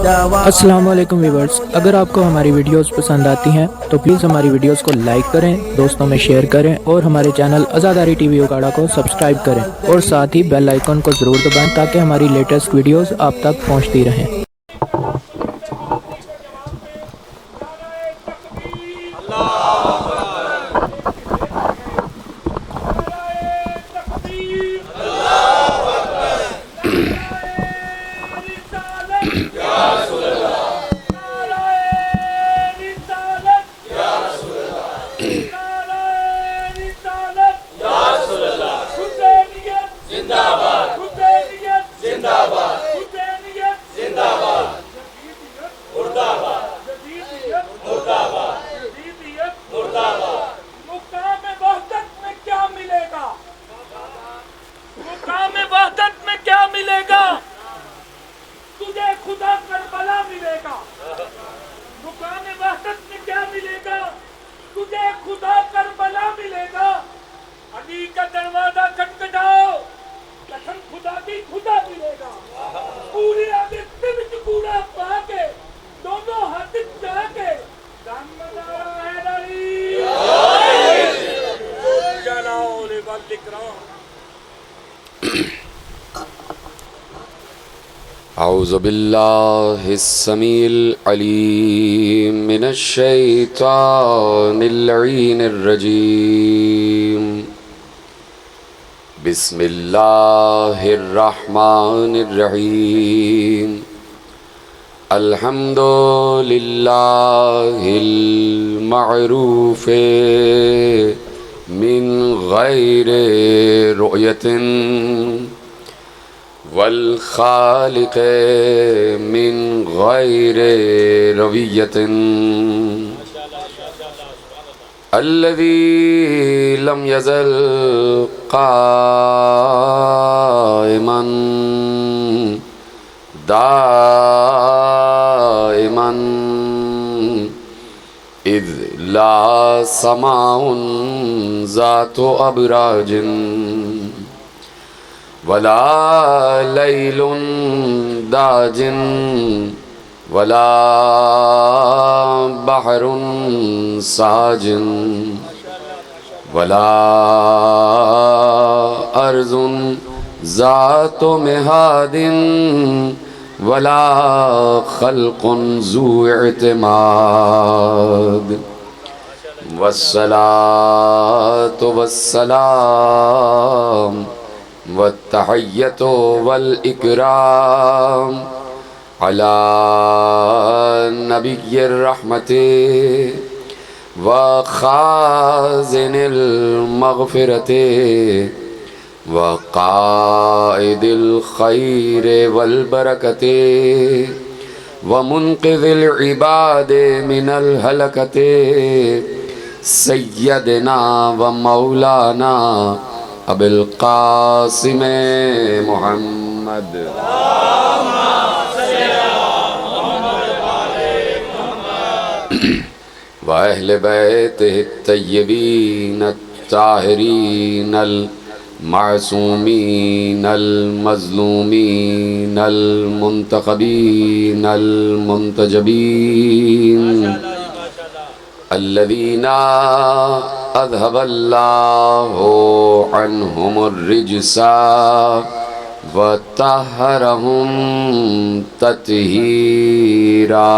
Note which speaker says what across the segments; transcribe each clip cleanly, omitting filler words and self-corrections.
Speaker 1: السلام علیکم ویورز، اگر آپ کو ہماری ویڈیوز پسند آتی ہیں تو پلیز ہماری ویڈیوز کو لائک کریں، دوستوں میں شیئر کریں اور ہمارے چینل عزاداری ٹی وی اکاڑا کو سبسکرائب کریں اور ساتھ ہی بیل آئیکن کو ضرور دبائیں تاکہ ہماری لیٹسٹ ویڈیوز آپ تک پہنچتی رہیں۔
Speaker 2: تجھے خدا کربلا ملے گا، مقام وحدت میں کیا ملے گا؟ تجھے خدا کربلا ملے گا۔ علی کا دروازہ کھٹکھٹاؤ، قسم خدا کی خدا ملے گا۔ پورے آگے وچ پورا پا کے دونوں ہاتھ جا کے دامدارا حیدری جلال والاکرام۔
Speaker 3: اعوذ باللہ السمیع العلیم من الشیطان اللعین الرجیم، بسم اللہ الرحمن الرحیم، الحمد للہ المعروف من غیر رؤیت والخالق من غیر رویت، الذی لم یزل قائما دائما اذ لا سماء ذات ابراج ولا لیل داج ولا بحر ساج ولا ارض ذات مہاد ولا خلق ذو اعتماد، والصلاة والسلام والتحیۃ والاکرام علی نبی الرحمت وخازن المغفرت وقائد الخیر والبرکت ومنقذ العباد من الہلکت، سیدنا و مولانا ابو القاسم محمد وأہل بیتہ الطیبین الطاہرین المعصومین المظلومین المنتخبین المنتجبین، الذین اذهب اللہ عنہم الرجس وطہرہم تطہیرا۔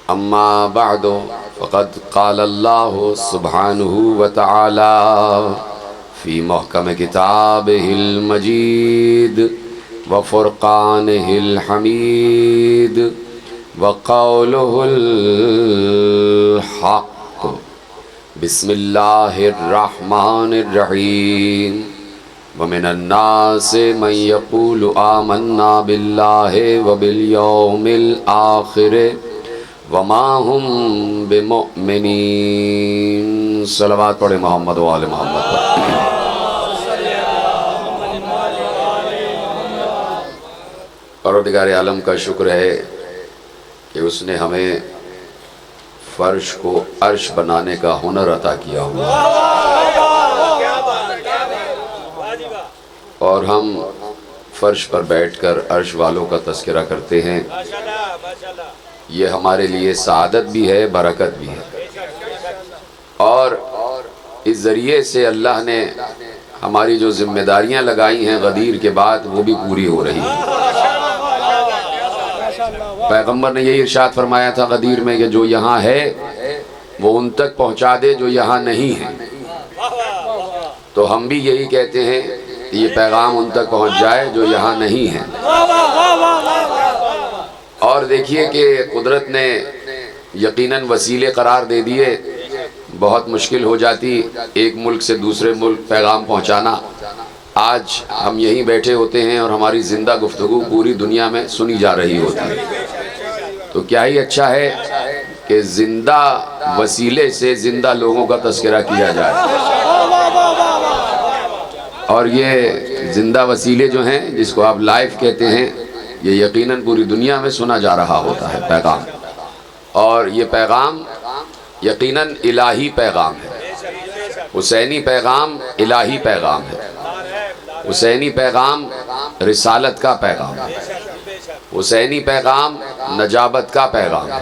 Speaker 3: اما بعد فقد قال اللہ سبحانہ وتعالی فی محکم کتابہ المجید وفرقانہ الحمید وقولہ الحق، بسم اللہ الرحمن الرحیم، ومن الناس من یقول آمنا باللہ وبالیوم الآخر وما ہم بمؤمنین۔ صلوات پڑھے محمد و آل محمد پر۔ پروردگار عالم کا شکر ہے کہ اس نے ہمیں فرش کو عرش بنانے کا ہنر عطا کیا ہوا۔ اور ہم فرش پر بیٹھ کر عرش والوں کا تذکرہ کرتے ہیں، یہ ہمارے لیے سعادت بھی ہے، برکت بھی ہے، اور اس ذریعے سے اللہ نے ہماری جو ذمہ داریاں لگائی ہیں غدیر کے بعد وہ بھی پوری ہو رہی ہیں۔ پیغمبر نے یہی ارشاد فرمایا تھا غدیر میں کہ جو یہاں ہے وہ ان تک پہنچا دے جو یہاں نہیں ہے، تو ہم بھی یہی کہتے ہیں کہ یہ پیغام ان تک پہنچ جائے جو یہاں نہیں ہے۔ اور دیکھیے کہ قدرت نے یقیناً وسیلے قرار دے دیے، بہت مشکل ہو جاتی ایک ملک سے دوسرے ملک پیغام پہنچانا۔ آج ہم یہیں بیٹھے ہوتے ہیں اور ہماری زندہ گفتگو پوری دنیا میں سنی جا رہی ہوتی ہے، تو کیا ہی اچھا ہے کہ زندہ وسیلے سے زندہ لوگوں کا تذکرہ کیا جائے۔ اور یہ زندہ وسیلے جو ہیں جس کو آپ لائیو کہتے ہیں، یہ یقیناً پوری دنیا میں سنا جا رہا ہوتا ہے پیغام، اور یہ پیغام یقیناً الہی پیغام ہے، حسینی پیغام الہی پیغام ہے، حسینی پیغام رسالت کا پیغام ہے، حسینی پیغام نجابت کا پیغام ہے،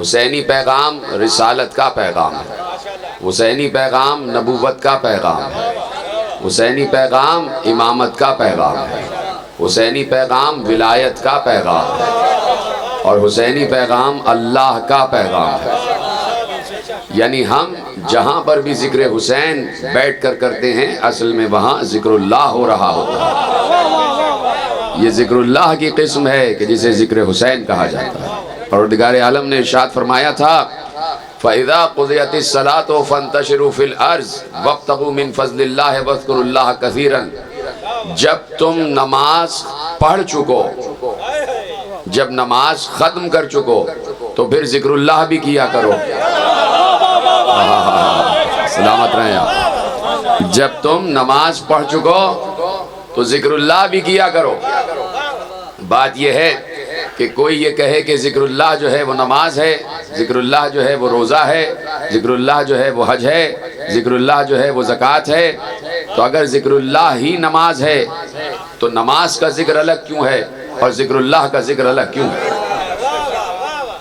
Speaker 3: حسینی پیغام رسالت کا پیغام ہے، حسینی پیغام نبوت کا پیغام ہے، حسینی پیغام امامت کا پیغام ہے، حسینی پیغام ولایت کا پیغام ہے، اور حسینی پیغام اللہ کا پیغام ہے۔ یعنی ہم جہاں پر بھی ذکر حسین بیٹھ کر کرتے ہیں اصل میں وہاں ذکر اللہ ہو رہا ہوتا ہے۔ یہ ذکر اللہ کی قسم ہے کہ جسے ذکر حسین کہا جاتا ہے۔ پروردگار عالم نے ارشاد فرمایا تھا فَإِذَا قُضِيَتِ الصَّلَاةُ فَانْتَشِرُوا فِي الْأَرْضِ وَابْتَغُوا مِنْ فَضْلِ اللَّهِ وَاذْكُرُوا اللَّهَ كَثِيرًا۔ جب تم نماز پڑھ چکو، جب نماز ختم کر چکو تو پھر ذکر اللہ بھی کیا کرو۔ سلامت رہیں آپ۔ جب تم نماز پڑھ چکو تو ذکر اللہ بھی کیا کرو۔ بات یہ ہے کہ کوئی یہ کہے کہ ذکر اللہ جو ہے وہ نماز ہے، ذکر اللہ جو ہے وہ روزہ ہے، ذکر اللہ جو ہے وہ حج ہے، ذکر اللہ جو ہے وہ زکوٰۃ ہے، تو اگر ذکر اللہ ہی نماز ہے تو نماز کا ذکر الگ کیوں ہے اور ذکر اللہ کا ذکر الگ کیوں ہے؟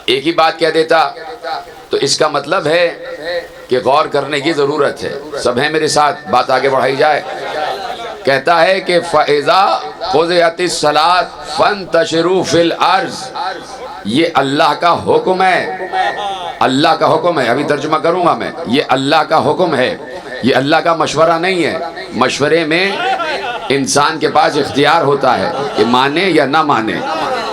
Speaker 3: ایک ہی بات کہہ دیتا تو اس کا مطلب ہے کہ غور کرنے کی ضرورت ہے۔ سب ہیں میرے ساتھ، بات آگے بڑھائی جائے۔ کہتا ہے کہ فَإِذَا قُضِيَتِ الصَّلَاةُ فَانْتَشِرُوا فِي الْأَرْضِ، یہ اللہ کا حکم ہے، اللہ کا حکم ہے۔ ابھی ترجمہ کروں گا میں، یہ اللہ کا حکم ہے، یہ اللہ کا مشورہ نہیں ہے۔ مشورے میں انسان کے پاس اختیار ہوتا ہے کہ مانے یا نہ مانے،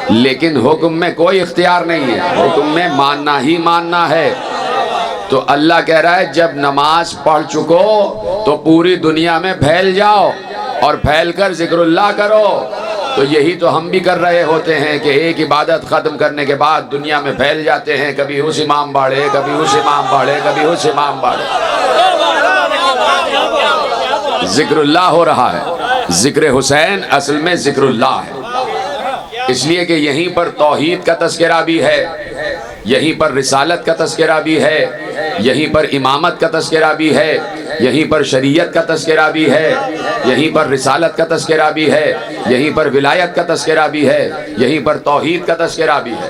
Speaker 3: لیکن حکم میں کوئی اختیار نہیں ہے، حکم میں ماننا ہی ماننا ہے۔ تو اللہ کہہ رہا ہے جب نماز پڑھ چکو تو پوری دنیا میں پھیل جاؤ اور پھیل کر ذکر اللہ کرو۔ تو یہی تو ہم بھی کر رہے ہوتے ہیں کہ ایک عبادت ختم کرنے کے بعد دنیا میں پھیل جاتے ہیں، کبھی اس امام باڑے، کبھی اس امام باڑے، کبھی اس امام باڑے۔ ذکر اللہ ہو رہا ہے، ذکر حسین اصل میں ذکر اللہ ہے، اس لیے کہ یہیں پر توحید کا تذکرہ بھی ہے، یہیں پر رسالت کا تذکرہ بھی ہے، یہیں پر امامت کا تذکرہ بھی ہے، یہیں پر شریعت کا تذکرہ بھی ہے، یہیں پر رسالت کا تذکرہ بھی ہے، یہیں پر ولایت کا تذکرہ بھی ہے، یہیں پر توحید کا تذکرہ بھی ہے۔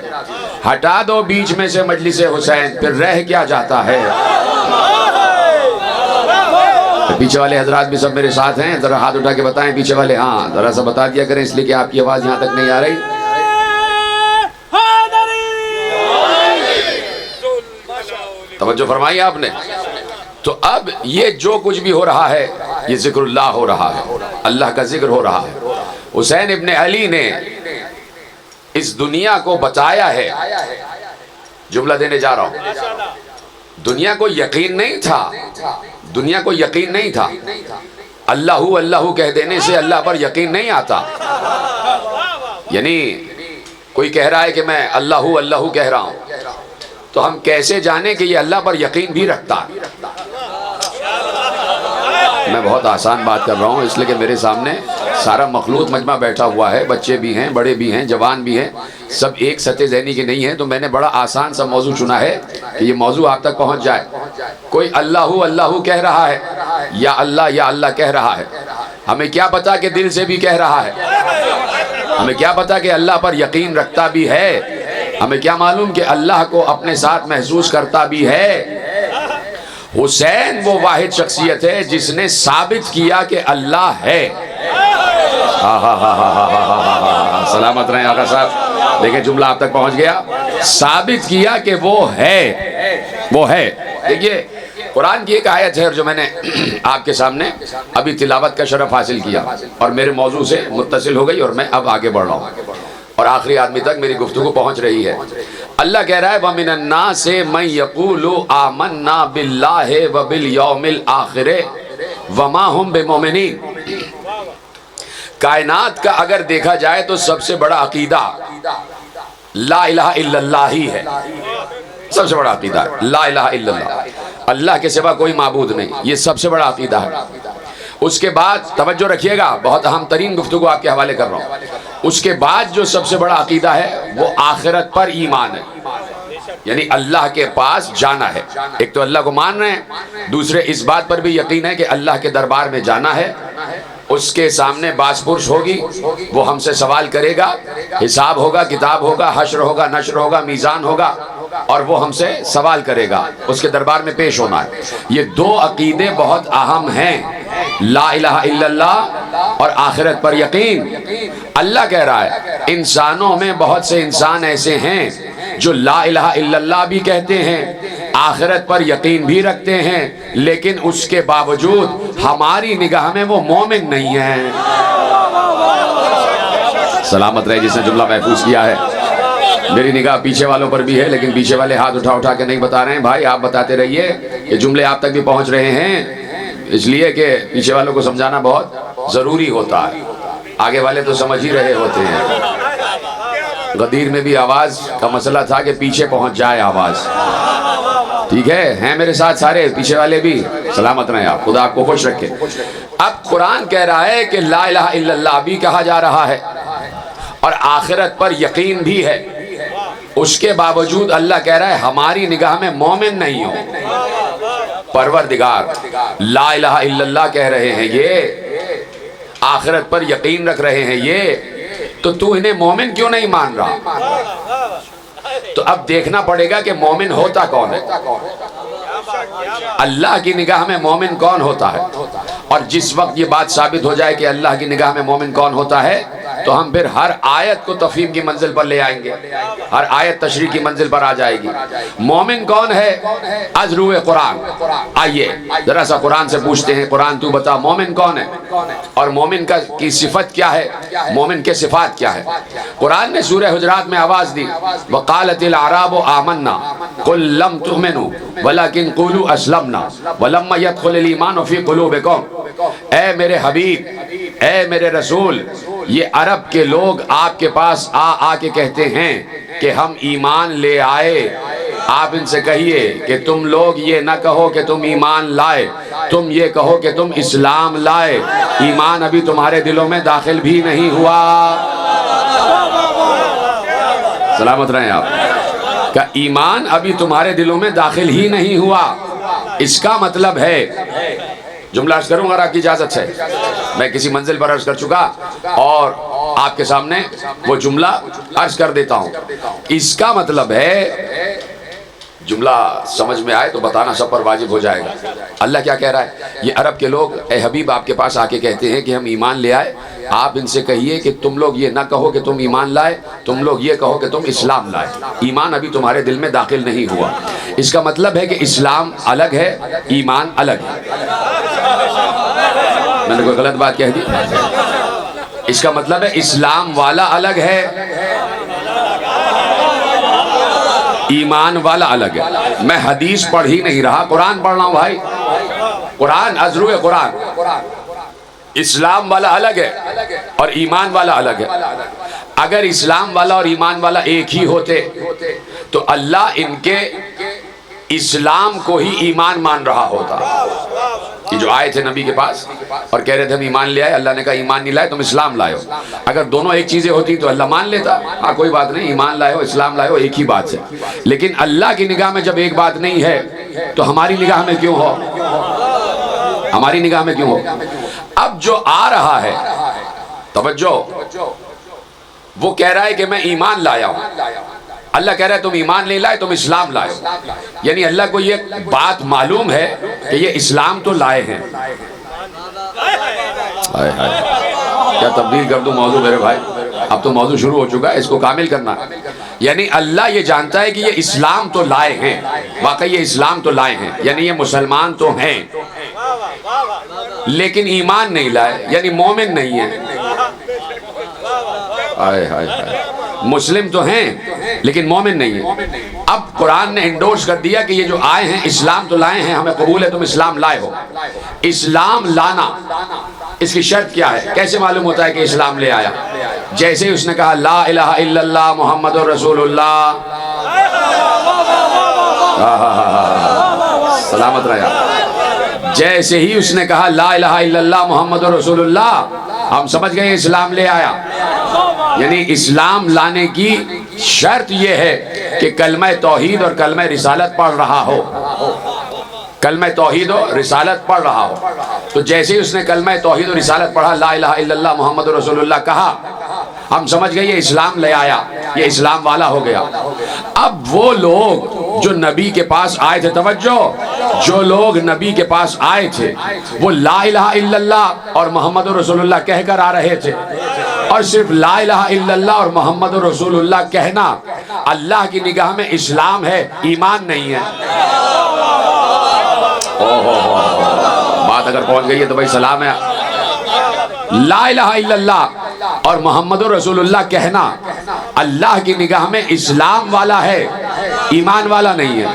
Speaker 3: ہٹا دو بیچ میں سے مجلس حسین، پھر رہ کیا جاتا ہے؟ پیچھے والے حضرات بھی سب میرے ساتھ ہیں، ذرا ہاتھ اٹھا کے بتائیں پیچھے والے، ہاں ذرا سا بتا دیا کریں اس لیے کہ آپ کی آواز یہاں تک نہیں آ رہی۔ توجہ فرمائی آپ نے؟ تو اب یہ جو کچھ بھی ہو رہا ہے یہ ذکر اللہ ہو رہا ہے، اللہ کا ذکر ہو رہا ہے۔ حسین ابن علی نے اس دنیا کو بتایا ہے، جملہ دینے جا رہا ہوں۔ دنیا کو یقین نہیں تھا، دنیا کو یقین نہیں تھا، اللہ اللہ کہہ دینے سے اللہ پر یقین نہیں آتا۔ یعنی کوئی کہہ رہا ہے کہ میں اللہ اللہ کہہ رہا ہوں، تو ہم کیسے جانیں کہ یہ اللہ پر یقین بھی رکھتا ہے؟ میں بہت آسان بات کر رہا ہوں اس لیے کہ میرے سامنے سارا مخلوق مجمع بیٹھا ہوا ہے، بچے بھی ہیں، بڑے بھی ہیں، جوان بھی ہیں، سب ایک سطح ذہنی کے نہیں ہیں، تو میں نے بڑا آسان سا موضوع چنا ہے کہ یہ موضوع آپ تک پہنچ جائے۔ کوئی اللہ اللہ کہہ رہا ہے، یا اللہ کہہ رہا ہے، ہمیں کیا پتا کہ دل سے بھی کہہ رہا ہے، ہمیں کیا پتا کہ اللہ پر یقین رکھتا بھی ہے، ہمیں کیا معلوم کہ اللہ کو اپنے ساتھ محسوس کرتا بھی ہے۔ حسین وہ واحد شخصیت ہے جس نے ثابت کیا کہ اللہ ہے۔ سلامت رہیں آقا صاحب، دیکھیں جملہ آپ تک پہنچ گیا، ثابت کیا کہ وہ ہے۔ دیکھیے قرآن کی ایک آیت ہے جو میں نے آپ کے سامنے ابھی تلاوت کا شرف حاصل کیا اور میرے موضوع سے متصل ہو گئی، اور میں اب آگے بڑھ رہا ہوں اور آخری آدمی تک میری گفتگو پہنچ رہی ہے۔ اللہ کہہ رہا ہے وَمِنَ النَّاسِ مَن يَقُولُ آمَنَّا بِاللَّهِ وَبِالْيَوْمِ الْآخِرِ وَمَا هُمْ بِمُؤْمِنِينَ۔ کائنات کا اگر دیکھا جائے تو سب سے بڑا عقیدہ لا الہ الا اللہ ہی ہے، سب سے بڑا عقیدہ ہے لا الہ الا اللہ، اللہ کے سوا کوئی معبود نہیں، یہ سب سے بڑا عقیدہ ہے۔ اس کے بعد توجہ رکھیے گا، بہت اہم ترین گفتگو آپ کے حوالے کر رہا ہوں، اس کے بعد جو سب سے بڑا عقیدہ ہے وہ آخرت پر ایمان ہے، یعنی اللہ کے پاس جانا ہے۔ ایک تو اللہ کو مان رہے ہیں، دوسرے اس بات پر بھی یقین ہے کہ اللہ کے دربار میں جانا ہے، اس کے سامنے باز پرس ہوگی، وہ ہم سے سوال کرے گا، حساب ہوگا، کتاب ہوگا، حشر ہوگا، نشر ہوگا، میزان ہوگا، اور وہ ہم سے سوال کرے گا، اس کے دربار میں پیش ہونا ہے۔ یہ دو عقیدے بہت اہم ہیں، لا الہ الا اللہ اور آخرت پر یقین۔ اللہ کہہ رہا ہے انسانوں میں بہت سے انسان ایسے ہیں جو لا الہ الا اللہ بھی کہتے ہیں، آخرت پر یقین بھی رکھتے ہیں، لیکن اس کے باوجود ہماری نگاہ میں وہ مومن نہیں ہیں۔ سلامت رہے جس نے جملہ محفوظ کیا ہے۔ میری نگاہ پیچھے والوں پر بھی ہے، لیکن پیچھے والے ہاتھ اٹھا کے نہیں بتا رہے ہیں۔ بھائی آپ بتاتے رہیے، یہ جملے آپ تک بھی پہنچ رہے ہیں، اس لیے کہ پیچھے والوں کو سمجھانا بہت ضروری ہوتا ہے، آگے والے تو سمجھ ہی رہے ہوتے ہیں۔ غدیر میں بھی آواز کا مسئلہ تھا کہ پیچھے پہنچ جائے آواز، ٹھیک ہے؟ ہیں میرے ساتھ سارے پیچھے والے بھی؟ سلامت رہیں آپ، خدا آپ کو خوش رکھے۔ اب قرآن کہہ رہا ہے کہ لا الہ الا اللہ بھی کہا جا رہا ہے اور آخرت پر یقین بھی ہے، اس کے باوجود اللہ کہہ رہا ہے ہماری نگاہ میں مومن نہیں ہو۔ پروردگار لا الہ الا اللہ کہہ رہے ہیں یہ، آخرت پر یقین رکھ رہے ہیں یہ، تو انہیں مومن کیوں نہیں مان رہا؟ تو اب دیکھنا پڑے گا کہ مومن ہوتا کون ہے، اللہ کی نگاہ میں مومن کون ہوتا ہے، اور جس وقت یہ بات ثابت ہو جائے کہ اللہ کی نگاہ میں مومن کون ہوتا ہے تو ہم پھر ہر آیت کو تفہیم کی منزل پر لے آئیں گے، ہر آیت تشریح کی منزل پر آ جائے گی۔ مومن کون ہے؟ از روح قرآن۔ آئیے ذرا سا قرآن سے پوچھتے ہیں، قرآن تو بتا مومن کون ہے اور مومن کی صفت کیا ہے، مومن کے صفات کیا ہے۔ قرآن نے سورہ حجرات میں آواز دی وقالت الاعراب آمنا قل لم تؤمنوا ولكن قولوا اسلمنا ولما يدخل الايمان في قلوبكم۔ اے میرے حبیب، اے میرے رسول، یہ عرب کے لوگ آپ کے پاس آ کے کہتے ہیں کہ ہم ایمان لے آئے، آپ ان سے کہیے کہ تم لوگ یہ نہ کہو کہ تم ایمان لائے، تم یہ کہو کہ تم اسلام لائے، ایمان ابھی تمہارے دلوں میں داخل بھی نہیں ہوا۔ سلامت رہیں آپ، کہ ایمان ابھی تمہارے دلوں میں داخل ہی نہیں ہوا۔ اس کا مطلب ہے، جملہ عرض کروں اگر آپ کی اجازت ہے، میں کسی منزل پر عرض کر چکا اور آپ کے سامنے وہ جملہ عرض کر دیتا ہوں۔ اس کا مطلب ہے، جملہ سمجھ میں آئے تو بتانا سب پر واجب ہو جائے گا۔ اللہ کیا کہہ رہا ہے؟ یہ عرب کے لوگ اے حبیب آپ کے پاس آ کے کہتے ہیں کہ ہم ایمان لے آئے، آپ ان سے کہیے کہ تم لوگ یہ نہ کہو کہ تم ایمان لائے، تم لوگ یہ کہو کہ تم اسلام لائے، ایمان ابھی تمہارے دل میں داخل نہیں ہوا۔ اس کا مطلب ہے کہ اسلام الگ ہے، ایمان الگ ہے۔ میں نے کوئی غلط بات کہہ دی؟ اس کا مطلب ہے اسلام والا الگ ہے، ایمان والا الگ ہے۔ میں حدیث پڑھ ہی نہیں رہا، قرآن پڑھ رہا ہوں بھائی، قرآن ازرو قرآن۔ اسلام والا الگ ہے اور ایمان والا الگ ہے۔ اگر اسلام والا اور ایمان والا ایک ہی ہوتے تو اللہ ان کے اسلام کو ہی ایمان مان رہا ہوتا، یہ جو آئے تھے نبی کے پاس اور کہہ رہے تھے ہم ایمان لے آئے، اللہ نے کہا ایمان نہیں لائے تم اسلام لائے ہو۔ اگر دونوں ایک چیزیں ہوتی تو اللہ مان لیتا، ہاں کوئی بات نہیں، ایمان لائے ہو اسلام لائے ہو ایک ہی بات ہے، لیکن اللہ کی نگاہ میں جب ایک بات نہیں ہے تو ہماری نگاہ میں کیوں ہو؟ ہماری نگاہ میں کیوں ہو؟ اب جو آ رہا ہے، توجہ، وہ کہہ رہا ہے کہ میں ایمان لایا ہوں، اللہ کہہ رہا ہے تم ایمان نہیں لائے تم اسلام لائے ہو، یعنی اللہ کو یہ بات معلوم ہے کہ یہ اسلام تو لائے ہیں۔ کیا تبدیل کر دوں موضوع میرے بھائی؟ اب تو موضوع شروع ہو چکا ہے، اس کو کامل کرنا، یعنی اللہ یہ جانتا ہے کہ یہ اسلام تو لائے ہیں، واقعی یہ اسلام تو لائے ہیں، یعنی یہ مسلمان تو ہیں لیکن ایمان نہیں لائے، یعنی مومن نہیں ہیں۔ مسلم تو ہیں لیکن مومن نہیں ہیں۔ اب قرآن نے انڈورس کر دیا کہ یہ جو آئے ہیں اسلام تو لائے ہیں، ہمیں قبول ہے تم اسلام لائے ہو۔ اسلام لانا اس کی شرط کیا ہے؟ کیسے معلوم ہوتا ہے کہ اسلام لے آیا؟ جیسے ہی اس نے کہا لا الہ الا اللہ محمد رسول اللہ، سلامت رہا، جیسے ہی اس نے کہا لا الہ الا اللہ محمد رسول اللہ، ہم سمجھ گئے اسلام لے آیا۔ یعنی اسلام لانے کی شرط یہ ہے کہ کلمہ توحید اور کلمہ رسالت پڑھ رہا ہو، کلمہ توحید و رسالت پڑھ رہا ہو۔ تو جیسے ہی اس نے کلمہ توحید و رسالت پڑھا، لا الہ الا اللہ محمد رسول اللہ کہا، ہم سمجھ گئے یہ اسلام لے آیا، یہ اسلام والا ہو گیا۔ اب وہ لوگ جو نبی کے پاس آئے تھے، توجہ، جو لوگ نبی کے پاس آئے تھے وہ لا الہ الا اللہ اور محمد رسول اللہ کہہ کر آ رہے تھے، اور صرف لا الہ الا اللہ اور محمد رسول اللہ کہنا اللہ کی نگاہ میں اسلام ہے، ایمان نہیں ہے۔ بات اگر پہنچ گئی ہے تو بھائی سلام ہے۔ لا الہ الا اللہ اور محمد رسول اللہ کہنا اللہ کی نگاہ میں اسلام والا ہے، ایمان والا نہیں ہے۔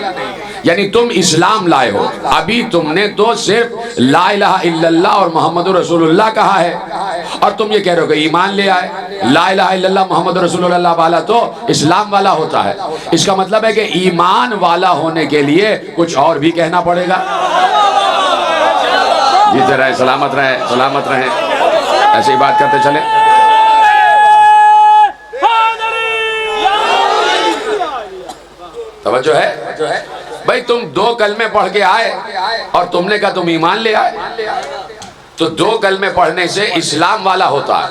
Speaker 3: یعنی تم اسلام لائے ہو، ابھی تم نے تو صرف لا الہ الا اللہ اور محمد رسول اللہ کہا ہے، اور تم یہ کہہ رہے ہو کہ ایمان لے آئے۔ لا الہ الا اللہ محمد رسول اللہ والا تو اسلام والا ہوتا ہے، اس کا مطلب ہے کہ ایمان والا ہونے کے لیے کچھ اور بھی کہنا پڑے گا۔ جیتے رہے، سلامت رہے، سلامت رہے، ایسے ہی بات کرتے چلیں۔ توجہ ہے بھائی، تم دو کلمے پڑھ کے آئے اور تم نے کہا تم ایمان لے آئے، تو دو کلمے پڑھنے سے اسلام والا ہوتا ہے۔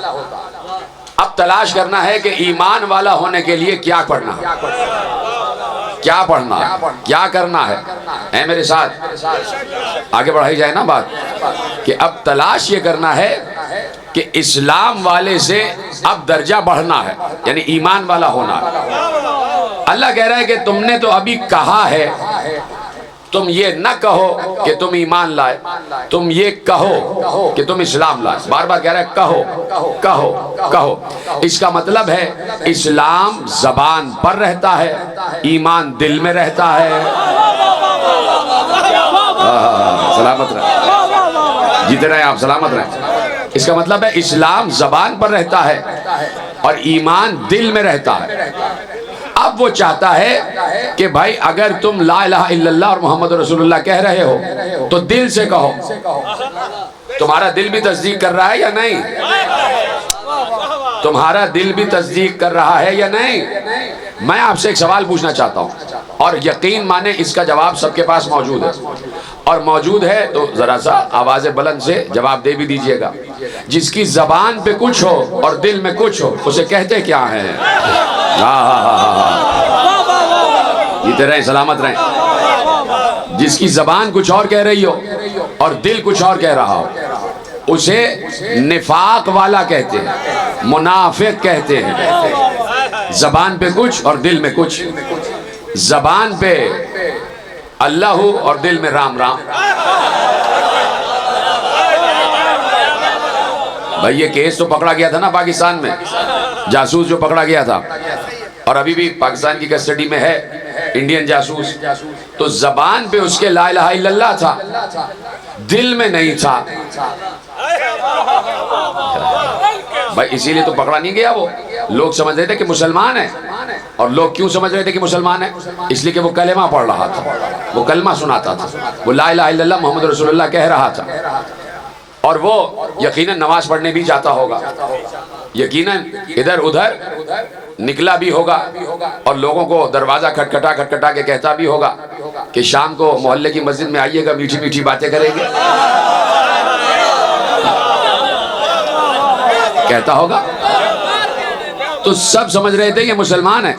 Speaker 3: اب تلاش کرنا ہے کہ ایمان والا ہونے کے لیے کیا پڑھنا ہے، کیا پڑھنا ہے، کیا کرنا ہے۔ اے میرے ساتھ آگے بڑھائی جائے نا بات، کہ اب تلاش یہ کرنا ہے کہ اسلام والے سے اب درجہ بڑھنا ہے، یعنی ایمان والا ہونا ہے۔ اللہ کہہ رہا ہے کہ تم نے تو ابھی کہا ہے، تم یہ نہ کہو کہ تم ایمان لائے، تم یہ کہو کہ تم اسلام لائے۔ بار بار کہہ رہا ہے کہو کہو کہو، اس کا مطلب ہے اسلام زبان پر رہتا ہے، ایمان دل میں رہتا ہے۔ سلامت رہے، جیتے رہے آپ، سلامت رہے۔ اس کا مطلب ہے اسلام زبان پر رہتا ہے اور ایمان دل میں رہتا ہے۔ اب وہ چاہتا ہے کہ بھائی اگر تم لا الہ الا اللہ اور محمد رسول اللہ کہہ رہے ہو تو دل سے کہو۔ تمہارا دل بھی تصدیق کر رہا ہے یا نہیں؟ تمہارا دل بھی تصدیق کر رہا ہے یا نہیں؟ میں آپ سے ایک سوال پوچھنا چاہتا ہوں، اور یقین مانے اس کا جواب سب کے پاس موجود ہے، اور موجود ہے تو ذرا سا آواز بلند سے جواب دے بھی دیجئے گا۔ جس کی زبان پہ کچھ ہو اور دل میں کچھ ہو، اسے کہتے کیا ہیں؟ جیتے رہیں، سلامت رہیں۔ جس کی زبان کچھ اور کہہ رہی ہو اور دل کچھ اور کہہ رہا ہو، اسے نفاق والا کہتے ہیں، منافق کہتے ہیں۔ زبان پہ کچھ اور دل میں کچھ، زبان پہ اللہ ہو اور دل میں رام رام۔ بھائی یہ کیس تو پکڑا گیا تھا نا پاکستان میں، جاسوس جو پکڑا گیا تھا اور ابھی بھی پاکستان کی کسٹڈی میں ہے، انڈین جاسوس، تو زبان پہ اس کے لا الہ الا اللہ تھا، دل میں نہیں تھا۔ بھائی اسی لیے تو پکڑا نہیں گیا، وہ لوگ سمجھ رہے تھے کہ مسلمان ہے، اور لوگ کیوں سمجھ رہے تھے کہ مسلمان ہے؟ اس لیے کہ وہ کلمہ پڑھ رہا تھا، وہ کلمہ سناتا تھا، وہ لا الہ الا اللہ محمد رسول اللہ کہہ رہا تھا، اور وہ یقیناً نماز پڑھنے بھی جاتا ہوگا، یقیناً ادھر ادھر نکلا بھی ہوگا، اور لوگوں کو دروازہ کھٹکھٹا کے کہتا بھی ہوگا کہ شام کو محلے کی مسجد میں آئیے گا، میٹھی میٹھی باتیں کریں گے، کہتا ہوگا۔ تو سب سمجھ رہے تھے یہ مسلمان ہے،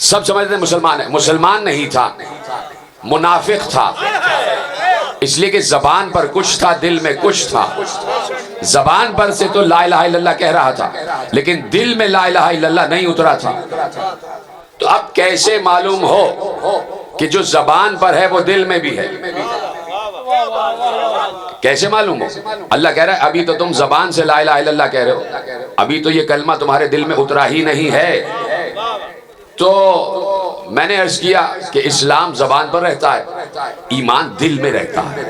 Speaker 3: سب سمجھ رہے تھے مسلمان ہے، مسلمان نہیں تھا، منافق تھا، اس لیے کہ زبان پر کچھ تھا، دل میں کچھ تھا۔ زبان پر سے تو لا الہ الا اللہ کہہ رہا تھا، لیکن دل میں لا الہ الا اللہ نہیں اترا تھا۔ تو اب کیسے معلوم ہو کہ جو زبان پر ہے وہ دل میں بھی ہے؟ کیسے معلوم ہو؟ اللہ کہہ رہا ہے ابھی تو تم زبان سے لا الہ الا اللہ کہہ رہے ہو، ابھی تو یہ کلمہ تمہارے دل میں اترا ہی نہیں ہے۔ تو میں نے عرض کیا کہ اسلام زبان پر رہتا ہے، ایمان دل میں رہتا ہے،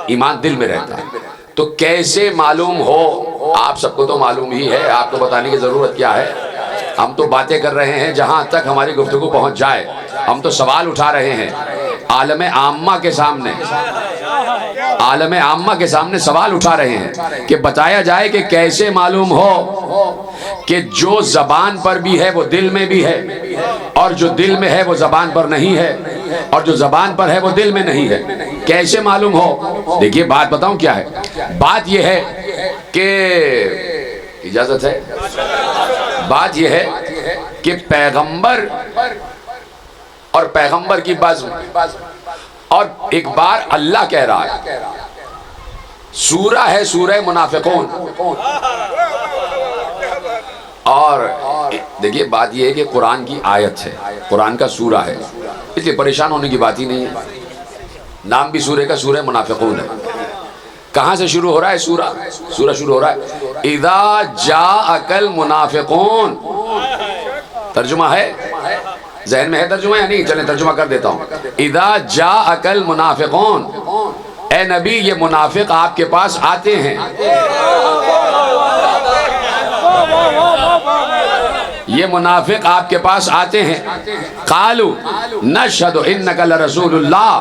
Speaker 3: ایمان دل میں رہتا ہے۔ تو کیسے معلوم ہو؟ آپ سب کو تو معلوم ہی ہے، آپ کو بتانے کی ضرورت کیا ہے؟ ہم تو باتیں کر رہے ہیں جہاں تک ہماری گفتگو پہنچ جائے، ہم تو سوال اٹھا رہے ہیں عالم عامہ کے سامنے، عالم عامہ کے سامنے سوال اٹھا رہے ہیں کہ بتایا جائے کہ کیسے معلوم ہو کہ جو زبان پر بھی ہے وہ دل میں بھی ہے، اور جو دل میں ہے وہ زبان پر نہیں ہے، اور جو زبان پر ہے وہ دل میں نہیں ہے۔ کیسے معلوم ہو؟ دیکھیے بات بتاؤں کیا ہے، بات یہ ہے کہ اجازت ہے، بات یہ ہے کہ پیغمبر اور پیغمبر کی بزم، اور ایک بار اللہ کہہ رہا ہے، سورہ ہے سورہ منافقون، اور دیکھیے بات یہ ہے کہ قرآن کی آیت ہے، قرآن کا سورہ ہے، اس لیے پریشان ہونے کی بات ہی نہیں ہے۔ نام بھی سورہ کا سورہ منافقون ہے۔ کہاں سے شروع ہو رہا ہے سورہ؟ سورہ شروع ہو رہا ہے اذا جاءک المنافقون۔ ترجمہ ہے؟ ذہن میں ہے ترجمہ یا نہیں؟ چلیں ترجمہ کر دیتا ہوں۔ اذا جاءک المنافقون، اے نبی یہ منافق آپ کے پاس آتے ہیں، یہ منافق آپ کے پاس آتے ہیں، قالوا نشہد انک لرسول اللہ،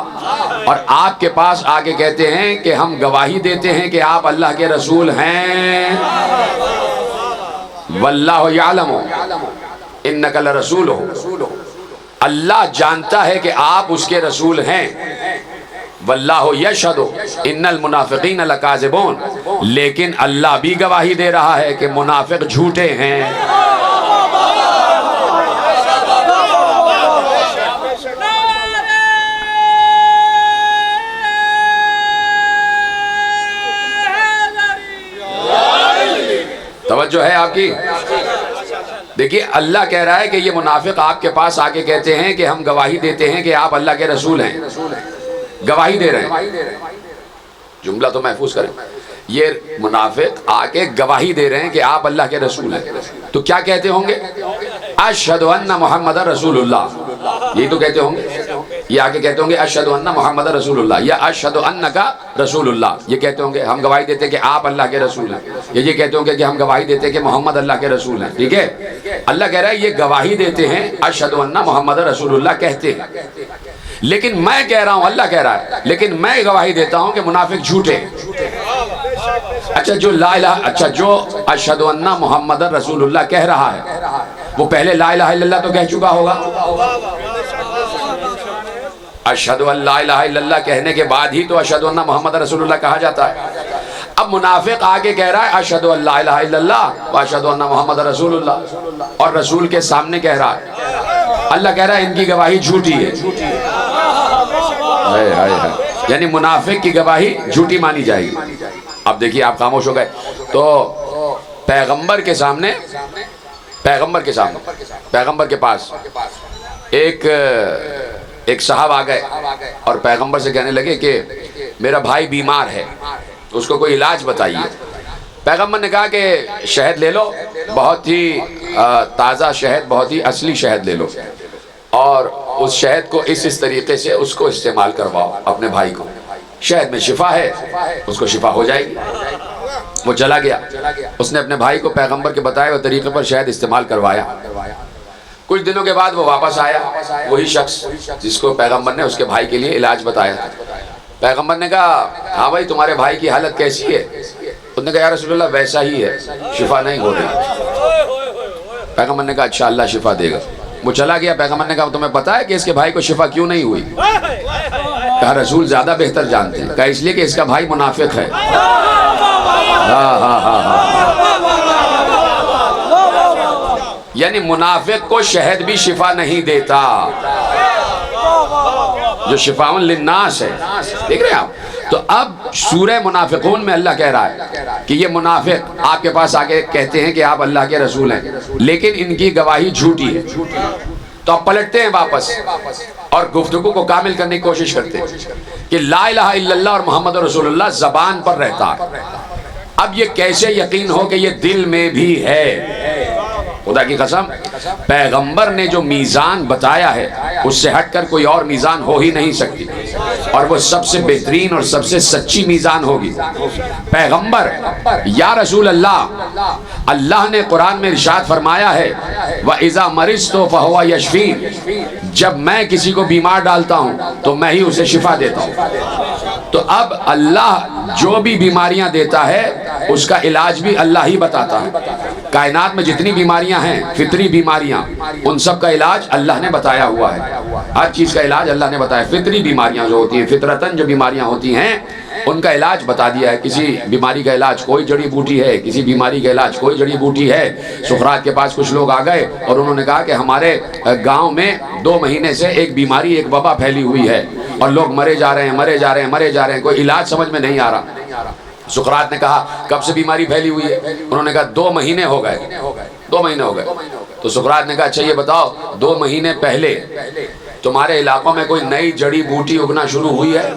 Speaker 3: اور آپ کے پاس آگے کہتے ہیں کہ ہم گواہی دیتے ہیں کہ آپ اللہ کے رسول ہیں، واللہ یعلم انک لرسولہ، اللہ جانتا ہے کہ آپ اس کے رسول ہیں، واللہ یشہد ان المنافقین لکاذبون، لیکن اللہ بھی گواہی دے رہا ہے کہ منافق جھوٹے ہیں۔ توجہ ہے آپ کی؟ دیکھیے اللہ کہہ رہا ہے کہ یہ منافق آپ کے پاس آ کے کہتے ہیں کہ ہم گواہی دیتے ہیں کہ آپ اللہ کے رسول ہیں، گواہی دے رہے ہیں، جملہ تو محفوظ کریں، یہ منافق آ کے گواہی دے رہے ہیں کہ آپ اللہ کے رسول ہیں، تو کیا کہتے ہوں گے؟ اشہد ان محمد رسول اللہ، یہی تو کہتے ہوں گے، یہ آگے کہتے ہوں گے اشہد ان محمد رسول اللہ، یا اشہد انکا رسول اللہ، یہ کہتے ہوں گے ہم گواہی دیتے ہیں کہ آپ اللہ کے رسول ہیں، یا یہ کہتے ہوں گے کہ ہم گواہی دیتے ہیں کہ محمد اللہ کے رسول ہیں، ٹھیک ہے؟ اللہ کہہ رہا ہے یہ گواہی دیتے ہیں، اشہد ان محمد رسول اللہ کہتے ہیں، لیکن میں کہہ رہا ہوں، اللہ کہہ رہا ہے لیکن میں گواہی دیتا ہوں کہ منافق جھوٹے ہیں۔ اچھا جو اشہد ان محمد رسول اللہ کہہ رہا ہے وہ پہلے لا الہ الا اللہ تو کہہ چکا ہوگا، اشہد ان لا الہ الا اللہ کہنے کے بعد ہی تو اشہد ان محمد رسول اللہ کہا جاتا ہے۔ اب منافق آگے کہہ رہا ہے اشہد ان لا الہ الا اللہ و اشہد ان محمد رسول اللہ، اور رسول کے سامنے کہہ رہا ہے، اللہ کہہ رہا ہے ان کی گواہی جھوٹی ہے، یعنی منافق کی گواہی جھوٹی مانی جائے گی۔ اب دیکھیے آپ خاموش ہو گئے، تو پیغمبر کے سامنے، پیغمبر کے پاس ایک صاحب آ گئے اور پیغمبر سے کہنے لگے کہ میرا بھائی بیمار ہے، اس کو کوئی علاج بتائیے۔ پیغمبر نے کہا کہ شہد لے لو، بہت ہی تازہ شہد، بہت ہی اصلی شہد لے لو، اور اس شہد کو اس طریقے سے اس کو استعمال کرواؤ اپنے بھائی کو، شہد میں شفا ہے، اس کو شفا ہو جائے گی۔ وہ چلا گیا، اس نے اپنے بھائی کو پیغمبر کے بتائے ہوئے طریقے پر شہد استعمال کروایا۔ کچھ دنوں کے بعد وہ واپس آیا، وہی شخص جس کو پیغمبر نے اس کے بھائی کے لیے علاج بتایا تھا۔ پیغمبر نے کہا ہاں بھائی تمہارے بھائی کی حالت کیسی ہے؟ انہوں نے کہا یا رسول اللہ ویسا ہی ہے، شفا نہیں ہو رہی۔ پیغمبر نے کہا اچھا اللہ شفا دے گا۔ وہ چلا گیا، پیغمبر نے کہا تمہیں پتا ہے کہ اس کے بھائی کو شفا کیوں نہیں ہوئی؟ کہا رسول زیادہ بہتر جانتے ہیں۔ کہا اس لیے کہ اس کا بھائی منافق ہے۔ یعنی منافق کو شہد بھی شفا نہیں دیتا، جو شفاء للناس ہے۔ دیکھ رہے ہیں آپ؟ تو اب سورہ منافقون میں اللہ کہہ رہا ہے کہ یہ منافق آپ کے پاس آگے کہتے ہیں کہ آپ اللہ کے رسول ہیں، لیکن ان کی گواہی جھوٹی ہے۔ تو آپ پلٹتے ہیں واپس اور گفتگو کو کامل کرنے کی کوشش کرتے ہیں کہ لا الہ الا اللہ اور محمد رسول اللہ زبان پر رہتا ہے۔ اب یہ کیسے یقین ہو کہ یہ دل میں بھی ہے؟ خدا کی قسم پیغمبر نے جو میزان بتایا ہے اس سے ہٹ کر کوئی اور میزان ہو ہی نہیں سکتی، اور وہ سب سے بہترین اور سب سے سچی میزان ہوگی۔ پیغمبر یا رسول اللہ، اللہ نے قرآن میں ارشاد فرمایا ہے وَإِذَا مَرِضْتُ فَهُوَ يَشْفِينِ، جب میں کسی کو بیمار ڈالتا ہوں تو میں ہی اسے شفا دیتا ہوں۔ تو اب اللہ جو بھی بیماریاں دیتا ہے اس کا علاج بھی اللہ ہی بتاتا ہے۔ کائنات میں جتنی بیماریاں ہیں فطری بیماریاں، ان سب کا علاج اللہ نے بتایا ہوا ہے۔ ہر چیز کا علاج اللہ نے بتایا۔ فطری بیماریاں جو ہوتی ہیں، فطرتاً جو بیماریاں ہوتی ہیں ان کا علاج بتا دیا ہے۔ کسی بیماری کا علاج کوئی جڑی بوٹی ہے، کسی بیماری کا علاج کوئی جڑی بوٹی ہے۔ سقراط کے پاس کچھ لوگ آ گئے اور انہوں نے کہا کہ ہمارے گاؤں میں 2 مہینے سے ایک بیماری، ایک وبا پھیلی ہوئی ہے اور لوگ مرے جا رہے ہیں، مرے جا رہے ہیں، مرے جا رہے ہیں، کوئی علاج سمجھ میں نہیں آ رہا۔ سقراط نے کہا کب سے بیماری پھیلی ہوئی ہے؟ انہوں نے کہا 2 مہینے ہو گئے، 2 مہینے ہو گئے۔ تو سقراط نے کہا اچھا یہ بتاؤ 2 مہینے پہلے تمہارے علاقوں میں کوئی نئی جڑی بوٹی اگنا شروع ہوئی ہے؟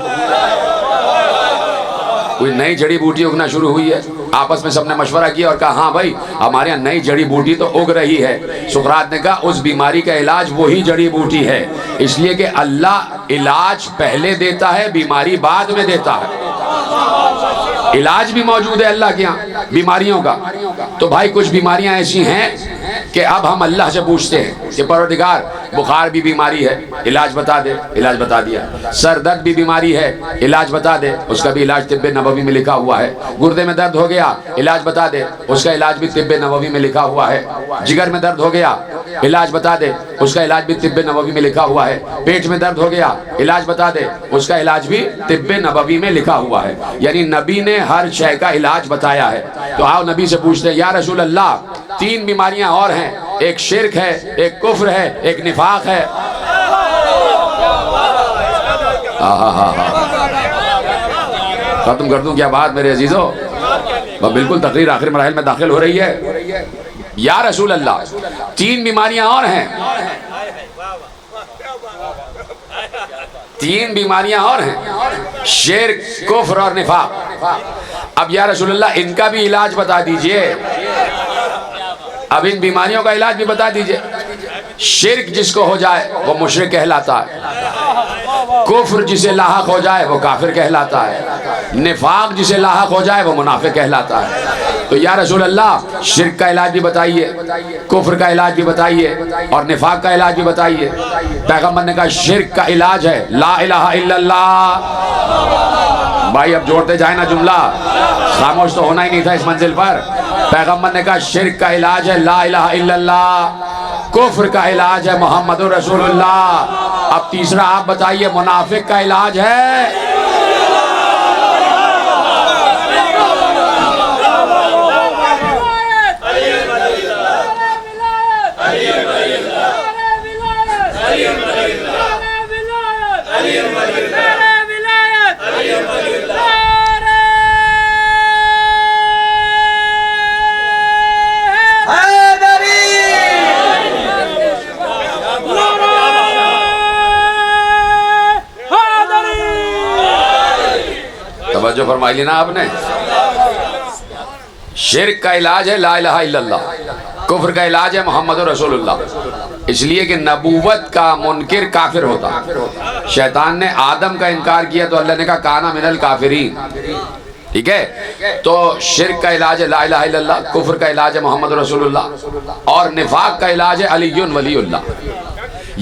Speaker 3: کوئی نئی جڑی بوٹی اگنا شروع ہوئی ہے؟ آپس میں سب نے مشورہ کیا اور کہا ہاں بھائی ہمارے یہاں نئی جڑی بوٹی تو اگ رہی ہے۔ سقراط نے کہا اس بیماری کا علاج وہی جڑی بوٹی ہے، اس لیے کہ اللہ علاج پہلے دیتا ہے، بیماری بعد میں دیتا ہے۔ علاج بھی موجود ہے اللہ کے یہاں بیماریوں کا۔ تو بھائی کچھ بیماریاں ایسی ہیں کہ اب ہم اللہ سے پوچھتے ہیں کہ پروردگار بخار بھی بیماری ہے، علاج بتا دے، علاج بتا دیا۔ سر درد بھی بیماری ہے، علاج بتا دے، اس کا بھی علاج طب نبوی میں لکھا ہوا ہے۔ گردے میں درد ہو گیا، علاج بتا دے، اس کا علاج بھی طب نبوی میں لکھا ہوا ہے۔ جگر میں درد ہو گیا، علاج بتا دے، اس کا علاج بھی طب نبوی میں لکھا ہوا ہے۔ پیٹ میں درد ہو گیا، علاج بتا دے، اس کا علاج بھی طب نبوی میں لکھا ہوا ہے۔ یعنی نبی نے ہر شے کا علاج بتایا ہے۔ تو آؤ نبی سے پوچھتے ہیں یا رسول اللہ 3 بیماریاں اور ہیں، ایک شرک ہے، ایک کفر ہے، ایک نفاق ہے۔ ختم کر دوں کیا بات میرے عزیزو؟ بالکل تقریر آخری مراحل میں داخل ہو رہی ہے۔ یا رسول اللہ 3 بیماریاں اور ہیں، 3 بیماریاں اور ہیں، شرک، کفر اور نفاق۔ اب یا رسول اللہ ان کا بھی علاج بتا دیجئے، اب ان بیماریوں کا علاج بھی بتا دیجئے۔ شرک جس کو ہو جائے وہ مشرک کہلاتا ہے، کفر جسے لاحق ہو جائے وہ کافر کہلاتا ہے، نفاق جسے لاحق ہو جائے وہ منافق کہلاتا ہے۔ تو یا رسول اللہ شرک کا علاج بھی بتائیے، کفر کا علاج بھی بتائیے اور نفاق کا علاج بھی بتائیے۔ پیغمبر نے کہا شرک کا علاج ہے لا الہ الا اللہ۔ بھائی اب جوڑتے جائیں نا جملہ، خاموش تو ہونا ہی نہیں تھا اس منزل پر۔ پیغمبر نے کہا شرک کا علاج ہے لا الہ الا اللہ، کفر کا علاج ہے محمد رسول اللہ۔ اب تیسرا آپ بتائیے منافق کا علاج ہے؟ توجہ فرمائی لینا آپ نے۔ شرک کا علاج ہے لا الہ الا اللہ، کفر کا علاج ہے محمد رسول اللہ۔ اس لیے کہ نبوت کا منکر کافر ہوتا۔ شیطان نے آدم کا انکار کیا تو اللہ نے کہا کانا من الکافرین، ٹھیک ہے؟ تو شرک کا علاج ہے لا الہ الا اللہ، کفر کا علاج ہے محمد رسول اللہ، اور نفاق کا علاج ہے علی ولی اللہ۔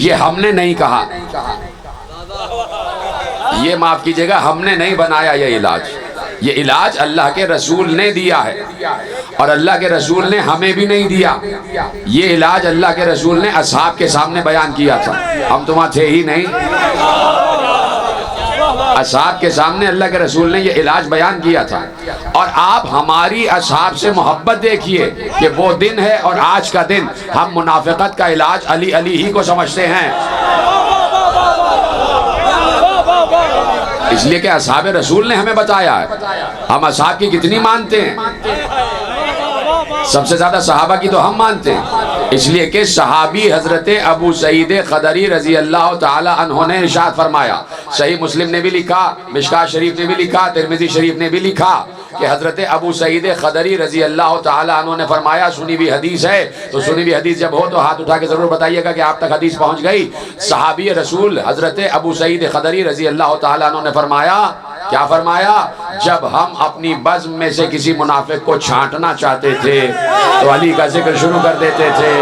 Speaker 3: یہ ہم نے نہیں کہا، یہ معاف کیجئے گا، ہم نے نہیں بنایا یہ علاج، یہ علاج اللہ کے رسول نے دیا ہے، اور اللہ کے رسول نے ہمیں بھی نہیں دیا۔ یہ علاج اللہ کے رسول نے اصحاب کے سامنے بیان کیا تھا، ہم تو وہاں تھے ہی نہیں۔ اصحاب کے سامنے اللہ کے رسول نے یہ علاج بیان کیا تھا، اور آپ ہماری اصحاب سے محبت دیکھیے کہ وہ دن ہے اور آج کا دن ہم منافقت کا علاج علی علی ہی کو سمجھتے ہیں، اس لیے کہ اصحاب رسول نے ہمیں بتایا ہے۔ ہم اصحاب کی کتنی مانتے ہیں؟ سب سے زیادہ صحابہ کی تو ہم مانتے ہیں، اس لیے کہ صحابی حضرت ابو سعید خدری رضی اللہ تعالی عنہ نے ارشاد فرمایا، صحیح مسلم نے بھی لکھا، مشکاۃ شریف نے بھی لکھا، ترمذی شریف نے بھی لکھا کہ حضرت ابو سعید خدری رضی اللہ تعالی عنہ نے فرمایا، سنی بھی حدیث ہے، تو سنی بھی حدیث جب ہو تو ہاتھ اٹھا کے ضرور بتائیے گا کہ آپ تک حدیث پہنچ گئی۔ صحابی رسول حضرت ابو سعید خدری رضی اللہ تعالی عنہ نے فرمایا، کیا فرمایا؟ جب ہم اپنی بزم میں سے کسی منافق کو چھانٹنا چاہتے تھے تو علی کا ذکر شروع کر دیتے تھے۔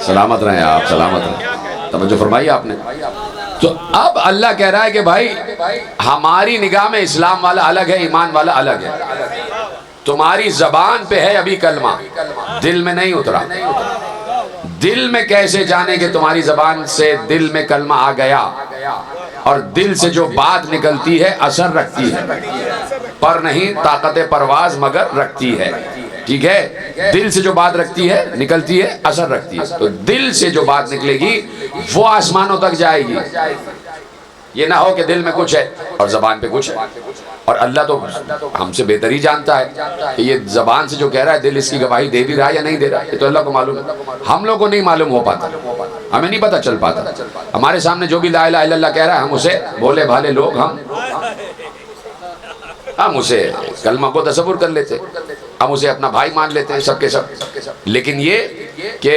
Speaker 3: سلامت رہیں آپ، سلامت رہیں، توجہ فرمائی آپ نے۔ تو اب اللہ کہہ رہا ہے کہ بھائی ہماری نگاہ میں اسلام والا الگ ہے، ایمان والا الگ ہے۔ تمہاری زبان پہ ہے ابھی کلمہ، دل میں نہیں اترا۔ دل میں کیسے جانے کہ تمہاری زبان سے دل میں کلمہ آ گیا؟ اور دل سے جو بات نکلتی ہے اثر رکھتی ہے، پر نہیں طاقت پرواز مگر رکھتی ہے، ٹھیک ہے؟ دل سے جو بات رکھتی ہے نکلتی ہے، اثر رکھتی ہے، تو دل سے جو بات نکلے گی وہ آسمانوں تک جائے گی۔ یہ نہ ہو کہ دل میں کچھ ہے اور زبان پہ کچھ ہے، اور اللہ تو ہم سے بہتر ہی جانتا ہے کہ یہ زبان سے جو کہہ رہا ہے دل اس کی گواہی دے بھی رہا ہے یا نہیں دے رہا، یہ تو اللہ کو معلوم ہے۔ ہم لوگ کو نہیں معلوم ہو پاتا، ہمیں نہیں پتا چل پاتا۔ ہمارے سامنے جو بھی لا الہ الا اللہ کہہ رہا ہے ہم اسے بھولے بھالے لوگ ہم اسے کلمہ کو تصور کر لیتے، ہم اسے اپنا بھائی مان لیتے ہیں سب کے سب، لیکن یہ کہ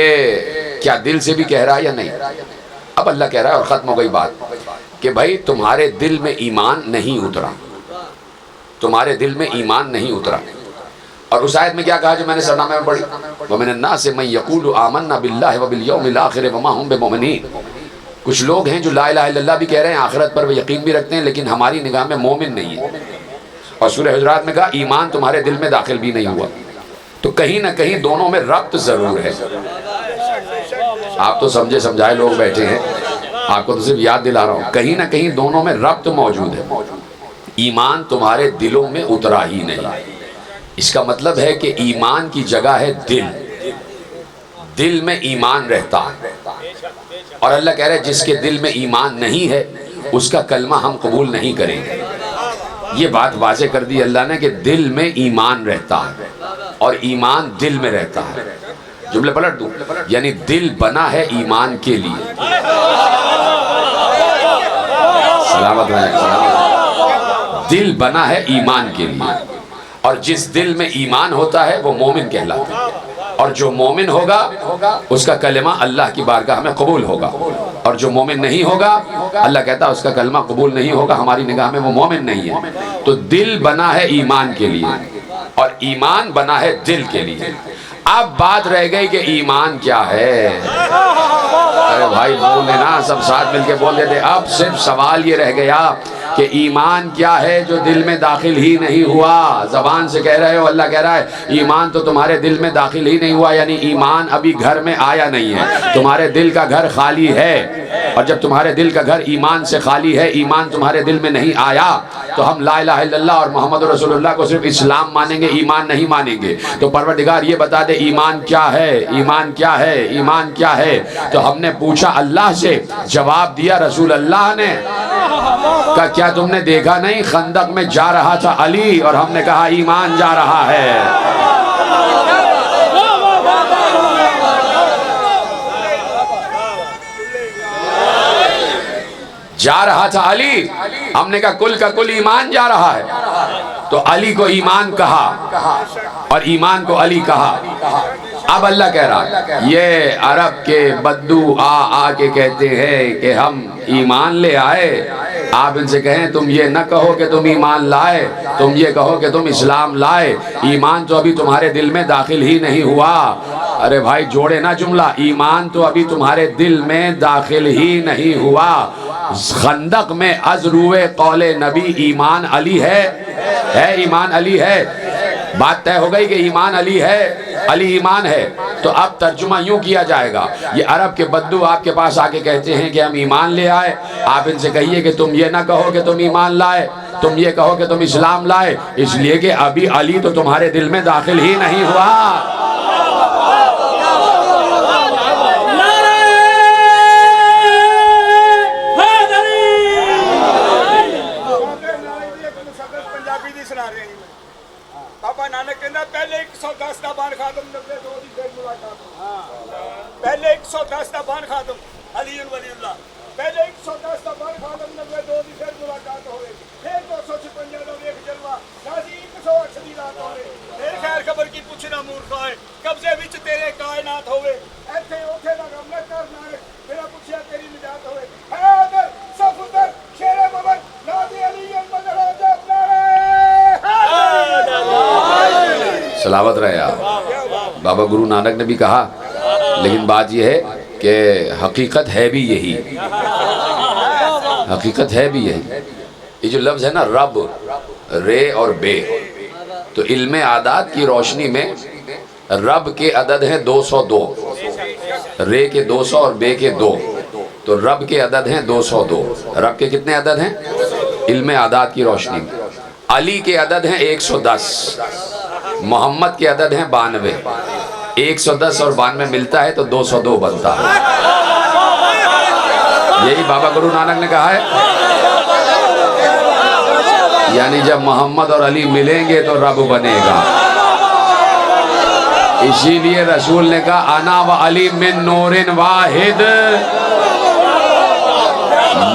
Speaker 3: کیا دل سے بھی کہہ رہا ہے یا نہیں؟ اب اللہ کہہ رہا ہے، اور ختم ہو گئی بات، کہ بھائی تمہارے دل میں ایمان نہیں اترا، تمہارے دل میں ایمان نہیں اترا۔ اور اس آیت میں کیا کہا جو میں نے سرنامے میں پڑھی؟ وَمِنَ النَّاسِ مَن يَقُولُ آمَنَّا بِاللَّهِ وَبِالْيَوْمِ الْآخِرِ وَمَا هُمْ بِمُؤْمِنِينَ۔ کچھ لوگ ہیں جو لا الہ الا اللہ بھی کہہ رہے ہیں، آخرت پر وہ یقین بھی رکھتے ہیں، لیکن ہماری نگاہ میں مومن نہیں ہے۔ اور سورہ حجرات میں کہا ایمان تمہارے دل میں داخل بھی نہیں ہوا۔ تو کہیں نہ کہیں دونوں میں ربط ضرور ہے۔ آپ تو سمجھے سمجھائے لوگ بیٹھے ہیں، آپ کو تو صرف یاد دلا رہا ہوں، کہیں نہ کہیں دونوں میں ربط موجود ہے۔ ایمان تمہارے دلوں میں اترا ہی نہیں، اس کا مطلب ہے کہ ایمان کی جگہ ہے دل، دل میں ایمان رہتا ہے۔ اور اللہ کہہ رہے ہیں جس کے دل میں ایمان نہیں ہے اس کا کلمہ ہم قبول نہیں کریں گے۔ یہ بات واضح کر دی اللہ نے کہ دل میں ایمان رہتا ہے، اور ایمان دل میں رہتا ہے۔ جملے پلٹ دوں، یعنی دل بنا ہے ایمان کے لیے۔ سلامت رہیں، دل بنا ہے ایمان کے لیے، اور جس دل میں ایمان ہوتا ہے وہ مومن کہلاتا ہے، اور جو مومن ہوگا اس کا کلمہ اللہ کی بارگاہ میں قبول ہوگا، اور جو مومن نہیں ہوگا اللہ کہتا ہے اس کا کلمہ قبول نہیں ہوگا، ہماری نگاہ میں وہ مومن نہیں ہے۔ تو دل بنا ہے ایمان کے لیے، اور ایمان بنا ہے دل کے لیے۔ اب بات رہ گئی کہ ایمان کیا ہے؟ ارے بھائی بول دینا، سب ساتھ مل کے بول دیتے۔ اب صرف سوال یہ رہ گیا کہ ایمان کیا ہے جو دل میں داخل ہی نہیں ہوا؟ زبان سے کہہ رہے ہو، اللہ کہہ رہا ہے ایمان تو تمہارے دل میں داخل ہی نہیں ہوا، یعنی ایمان ابھی گھر میں آیا نہیں ہے، تمہارے دل کا گھر خالی ہے۔ اور جب تمہارے دل کا گھر ایمان سے خالی ہے، ایمان تمہارے دل میں نہیں آیا، تو ہم لا الہ الا اللہ اور محمد رسول اللہ کو صرف اسلام مانیں گے، ایمان نہیں مانیں گے۔ تو پروردگار یہ بتا دے ایمان کیا ہے، ایمان کیا ہے، ایمان کیا ہے؟ تو ہم نے پوچھا اللہ سے، جواب دیا رسول اللہ نے کہ کیا تم نے دیکھا نہیں خندق میں جا رہا تھا علی، اور ہم نے کہا ایمان جا رہا ہے۔ جا رہا تھا علی، ہم نے کہا کل کا کل ایمان جا رہا ہے، تو علی کو ایمان کہا، اور ایمان کو علی کہا۔ اب اللہ کہہ رہا یہ عرب کے بدو آ کے کہتے ہیں کہ ہم ایمان لے آئے، آپ ان سے کہیں تم یہ نہ کہو کہ تم ایمان لائے، تم یہ کہو کہ تم اسلام لائے، ایمان تو ابھی تمہارے دل میں داخل ہی نہیں ہوا۔ ارے بھائی جوڑے نہ جملہ، ایمان تو ابھی تمہارے دل میں داخل ہی نہیں ہوا۔ خندق میں از روئے قول نبی ایمان علی ہے ایمان علی ہے، بات طے ہو گئی کہ ایمان علی ہے، علی ایمان ہے۔ تو اب ترجمہ یوں کیا جائے گا، یہ عرب کے بدو آپ کے پاس آ کے کہتے ہیں کہ ہم ایمان لے آئے، آپ ان سے کہیے کہ تم یہ نہ کہو کہ تم ایمان لائے، تم یہ کہو کہ تم اسلام لائے، اس لیے کہ ابھی علی تو تمہارے دل میں داخل ہی نہیں ہوا۔
Speaker 2: بابا نانک کہنا پہلے 110 دا بان خاتم 92 دی پھر ملاقات ہو۔ پہلے 110 دا بان خاتم علی ولی اللہ، پہلے 110 دا بان خاتم 92 دی پھر ملاقات ہوئے، پھر 256 دا ایک جلوہ نازی 108 دی رات ہوئے، پھر خیر خبر کی پوچھنا مورخا ہے، قبضے وچ تیرے کائنات ہوئے، ایتھے اوتھے دا غم نہ کر نانک، میرا پوچھیا تیری نجات ہوئے، حیدر صفدر شیر مبن نازی علی المدر عجب نارے
Speaker 3: سلامت رہے آپ۔ بابا گرو نانک نے بھی کہا، لیکن بات یہ ہے کہ حقیقت ہے بھی یہی، حقیقت ہے بھی یہی۔ یہ جو لفظ ہے نا رب، رے اور بے، تو علم اعداد کی روشنی میں رب کے عدد ہیں 202، رے کے 200 اور بے کے 2، تو رب کے عدد ہیں 202۔ رب کے کتنے عدد ہیں علم اعداد کی روشنی میں؟ علی کے عدد ہیں 110، محمد کے عدد ہیں 92، 110 اور 92 ملتا ہے تو 202 بنتا ہے۔ یہی بابا گرو نانک نے کہا ہے، یعنی جب محمد اور علی ملیں گے تو رب بنے گا۔ اسی لیے رسول نے کہا انا و علی من نور واحد،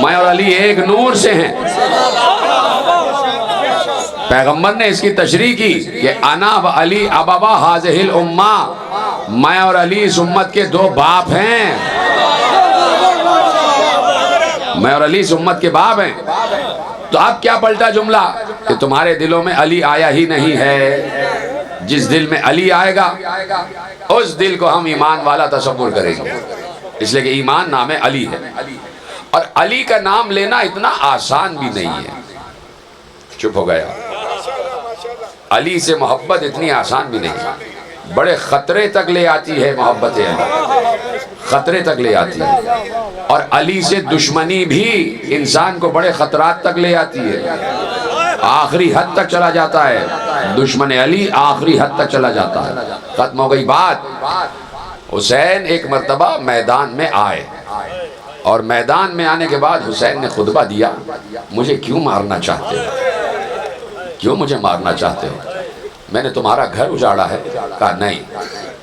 Speaker 3: میں اور علی ایک نور سے ہیں۔ پیغمبر نے اس کی تشریح کی کہ انا و علی ابوا ہذہ الامہ، میں اور علی اس امت کے دو باپ ہیں، میں اور علی اس امت کے باپ ہیں۔ تو اب کیا پلٹا جملہ کہ تمہارے دلوں میں علی آیا ہی نہیں ہے۔ جس دل میں علی آئے گا اس دل کو ہم ایمان والا تصور کریں گے، اس لیے کہ ایمان نام علی ہے، اور علی کا نام لینا اتنا آسان بھی نہیں ہے۔ چپ ہو گیا، علی سے محبت اتنی آسان بھی نہیں ہے، بڑے خطرے تک لے آتی ہے محبت علی، خطرے تک لے آتی ہے، اور علی سے دشمنی بھی انسان کو بڑے خطرات تک لے آتی ہے، آخری حد تک چلا جاتا ہے، دشمن علی آخری حد تک چلا جاتا ہے۔ ختم ہو گئی بات۔ حسین ایک مرتبہ میدان میں آئے، اور میدان میں آنے کے بعد حسین نے خطبہ دیا، مجھے کیوں مارنا چاہتے ہو، کیوں مجھے مارنا چاہتے ہو؟ میں نے تمہارا گھر اجاڑا ہے؟ کہا نہیں۔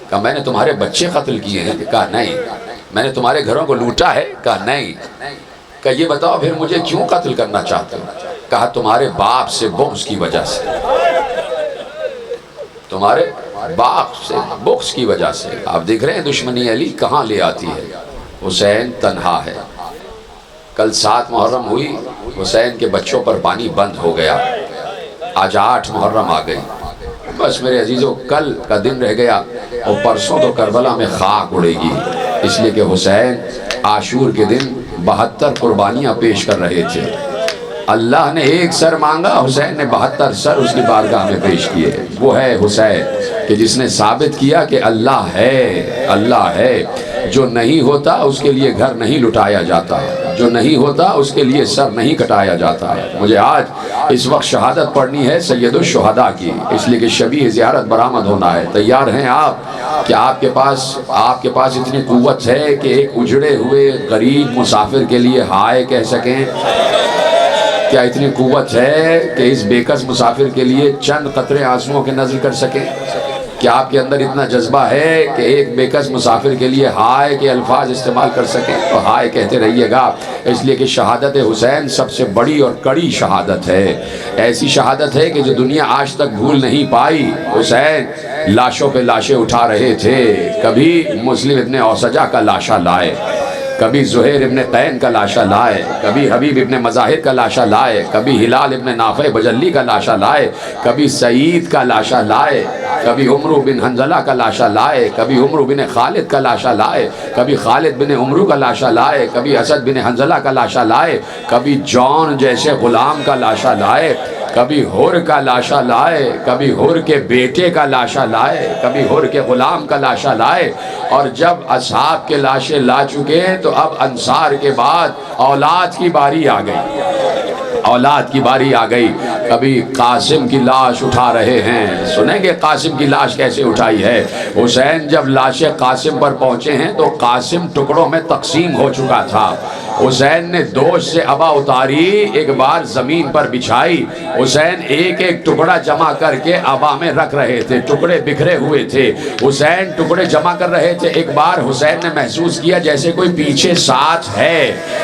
Speaker 3: کہا میں نے تمہارے بچے قتل کیے ہیں؟ کہا نہیں۔ میں نے تمہارے گھروں کو لوٹا ہے؟ کہا نہیں۔ کہا یہ بتاؤ پھر مجھے کیوں قتل کرنا چاہتے ہو؟ کہا تمہارے باپ سے بغض کی وجہ سے، تمہارے باپ سے بغض کی وجہ سے۔ آپ دیکھ رہے ہیں دشمنی علی کہاں لے آتی ہے۔ حسین تنہا ہے، کل 7 محرم ہوئی، حسین کے بچوں پر پانی بند ہو گیا، آج 8 محرم آ گئی، بس میرے عزیزو کل کا دن رہ گیا، اور پرسوں تو کربلا میں خاک اڑے گی، اس لیے کہ حسین عاشور کے دن 72 قربانیاں پیش کر رہے تھے۔ اللہ نے ایک سر مانگا، حسین نے 72 سر اس کی بارگاہ میں پیش کیے۔ وہ ہے حسین کہ جس نے ثابت کیا کہ اللہ ہے، اللہ ہے۔ جو نہیں ہوتا اس کے لیے گھر نہیں لٹایا جاتا، جو نہیں ہوتا اس کے لیے سر نہیں کٹایا جاتا۔ مجھے آج اس وقت شہادت پڑھنی ہے سید الشہداء کی، اس لیے کہ شبیہ زیارت برآمد ہونا ہے۔ تیار ہیں آپ کہ آپ کے پاس اتنی قوت ہے کہ ایک اجڑے ہوئے غریب مسافر کے لیے ہائے کہہ سکیں؟ کیا اتنی قوت ہے کہ اس بے کس مسافر کے لیے چند قطرے آنسوؤں کے نظر کر سکیں؟ کیا آپ کے اندر اتنا جذبہ ہے کہ ایک بے کس مسافر کے لیے ہائے کے الفاظ استعمال کر سکیں؟ تو ہائے کہتے رہیے گا، اس لیے کہ شہادت حسین سب سے بڑی اور کڑی شہادت ہے، ایسی شہادت ہے کہ جو دنیا آج تک بھول نہیں پائی۔ حسین لاشوں پہ لاشیں اٹھا رہے تھے، کبھی مسلم ابن اوسجہ کا لاشا لائے، کبھی زہیر ابن قین کا لاشا لائے، کبھی حبیب ابن مظاہر کا لاشا لائے، کبھی ہلال ابن نافع بجلی کا لاشا لائے، کبھی سعید کا لاشا لائے، کبھی عمرو بن حنظلہ کا لاشا لائے، کبھی عمرو بن خالد کا لاشا لائے، کبھی خالد بن عمرو کا لاشا لائے، کبھی اسد بن حنظلہ کا لاشا لائے، کبھی جون جیسے غلام کا لاشا لائے، کبھی حر کا لاشا لائے، کبھی حر کے بیٹے کا لاشا لائے، کبھی حر کے غلام کا لاشا لائے۔ اور جب اصحاب کے لاشیں لا چکے تو اب انصار کے بعد اولاد کی باری آ گئی، اولاد کی باری آ گئی۔ کبھی قاسم کی لاش اٹھا رہے ہیں، سنیں گے قاسم کی لاش کیسے اٹھائی ہے۔ حسین جب لاشیں قاسم پر پہنچے ہیں تو قاسم ٹکڑوں میں تقسیم ہو چکا تھا۔ حسین نے دوش سے ابا اتاری، ایک بار زمین پر بچھائی، حسین ایک ایک ٹکڑا جمع کر کے ابا میں رکھ رہے تھے، ٹکڑے بکھرے ہوئے تھے، حسین ٹکڑے جمع کر رہے تھے۔ ایک بار حسین نے محسوس کیا جیسے کوئی پیچھے ساتھ ہے،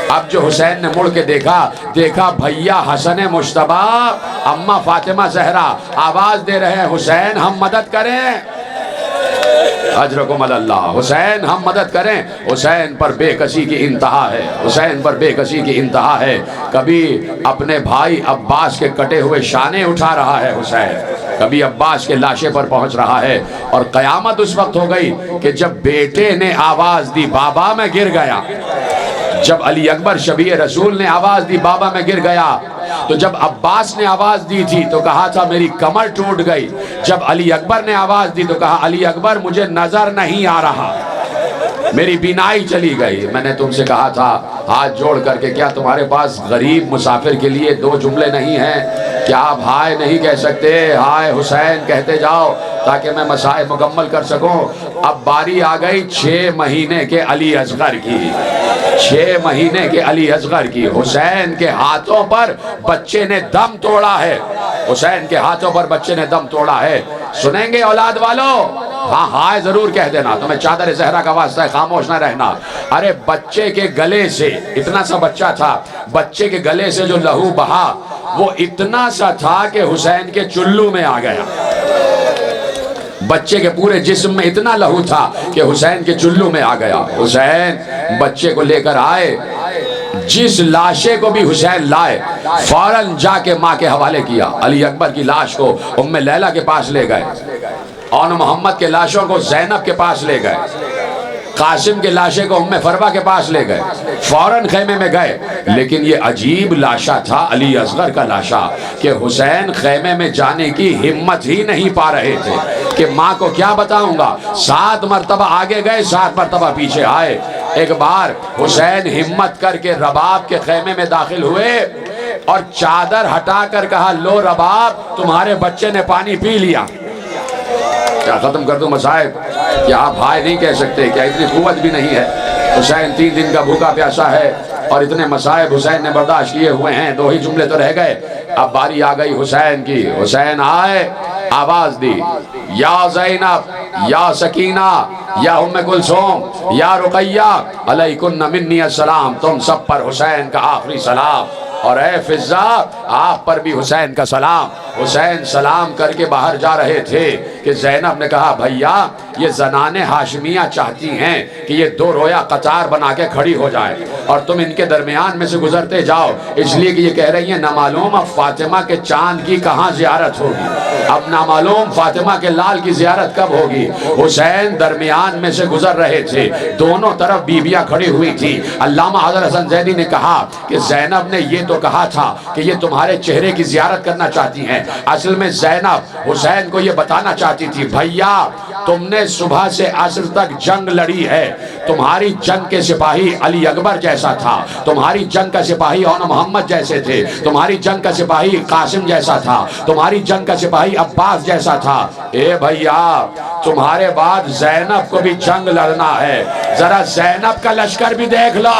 Speaker 3: اب جو حسین نے مڑ کے دیکھا بھیا حسن مجتبیٰ، اماں فاطمہ زہرا آواز دے رہے ہیں حسین ہم مدد کریں، اجرکم اللہ، حسین ہم مدد کریں۔ حسین پر بے کسی کی انتہا ہے، حسین پر بے کسی کی انتہا ہے۔ کبھی اپنے بھائی عباس کے کٹے ہوئے شانے اٹھا رہا ہے حسین، کبھی عباس کے لاشے پر پہنچ رہا ہے۔ اور قیامت اس وقت ہو گئی کہ جب بیٹے نے آواز دی بابا میں گر گیا، جب علی اکبر شبیہ رسول نے آواز دی بابا میں گر گیا، تو جب عباس نے آواز دی تھی تو کہا تھا میری کمر ٹوٹ گئی، جب علی اکبر نے آواز دی تو کہا علی اکبر مجھے نظر نہیں آ رہا، میری بینائی چلی گئی۔ میں نے تم سے کہا تھا ہاتھ جوڑ کر کے کیا تمہارے پاس غریب مسافر کے لیے دو جملے نہیں ہیں؟ کیا آپ ہائے نہیں کہہ سکتے؟ ہائے حسین کہتے جاؤ تاکہ میں مسائل مکمل کر سکوں۔ اب باری آ گئی 6 مہینے کے علی اصغر کی، 6 مہینے کے علی اصغر کی۔ حسین کے ہاتھوں پر بچے نے دم توڑا ہے، حسین کے ہاتھوں پر بچے نے دم توڑا ہے۔ سنیں گے اولاد والو؟ ہاں ہائے ضرور کہہ دینا، تمہیں چادر زہرا کا واسطہ ہے، خاموش نہ رہنا۔ ارے بچے کے گلے سے، اتنا سا بچہ تھا، بچے کے گلے سے جو لہو بہا وہ اتنا سا تھا کہ حسین کے چلو میں آ گیا، بچے کے پورے جسم میں اتنا لہو تھا کہ حسین کے چلو میں آ گیا۔ حسین بچے کو لے کر آئے، جس لاشے کو بھی حسین لائے فوراً جا کے ماں کے حوالے کیا۔ علی اکبر کی لاش کو ام لیلہ کے پاس لے گئے، اور محمد کے لاشوں کو زینب کے پاس لے گئے، قاسم کے لاشے کو ام فروہ کے پاس لے گئے، فوراً خیمے میں گئے۔ لیکن یہ عجیب لاشا تھا علی اصغر کا لاشا کہ حسین خیمے میں جانے کی ہمت ہی نہیں پا رہے تھے کہ ماں کو کیا بتاؤں گا۔ 7 مرتبہ آگے گئے، 7 مرتبہ پیچھے آئے۔ ایک بار حسین ہمت کر کے رباب کے خیمے میں داخل ہوئے اور چادر ہٹا کر کہا لو رباب تمہارے بچے نے پانی پی لیا۔ کیا ختم کر دوں مصائب؟ کیا آپ ہائے نہیں کہہ سکتے؟ کیا اتنی قوت بھی نہیں ہے؟ حسین 3 دن کا بھوکا پیاسا ہے اور اتنے مصائب حسین نے برداشت کیے ہوئے ہیں، 2 ہی جملے تو رہ گئے۔ اب باری آ گئی حسین کی، حسین آئے، آواز دی یا زینب یا سکینہ یا ام کلثوم یا رقیہ علیکن منی السلام، تم سب پر حسین کا آخری سلام، اور اے فضہ آپ پر بھی حسین کا سلام۔ حسین سلام کر کے باہر جا رہے تھے کہ زینب نے کہا بھیا یہ زنان ہاشمیہ چاہتی ہیں کہ یہ 2 رویا قطار بنا کے کھڑی ہو جائے اور تم ان کے درمیان میں سے گزرتے جاؤ، اس لیے کہ یہ کہہ رہی ہیں نامعلوم اب فاطمہ کے چاند کی کہاں زیارت ہوگی، اب نامعلوم فاطمہ کے لال کی زیارت کب ہوگی۔ حسین درمیان میں سے گزر رہے تھے، دونوں طرف بیویاں کھڑی ہوئی تھی۔ علامہ حضرت حسن زیدی نے کہا کہ زینب نے یہ تو کہا تھا کہ یہ تمہارے چہرے کی زیارت کرنا چاہتی ہیں، اصل میں زینب حسین کو یہ بتانا چاہتی تھی بھیا تم نے صبح سے عصر تک جنگ لڑی ہے، تمہاری جنگ کے سپاہی علی اکبر جیسا تھا، تمہاری جنگ کا سپاہی اون محمد جیسے تھے، تمہاری جنگ کا سپاہی قاسم جیسا تھا، تمہاری جنگ کا سپاہی عباس جیسا تھا۔ اے بھیا تمہارے بعد زینب کو بھی جنگ لڑنا ہے، ذرا زینب کا لشکر بھی دیکھ لو۔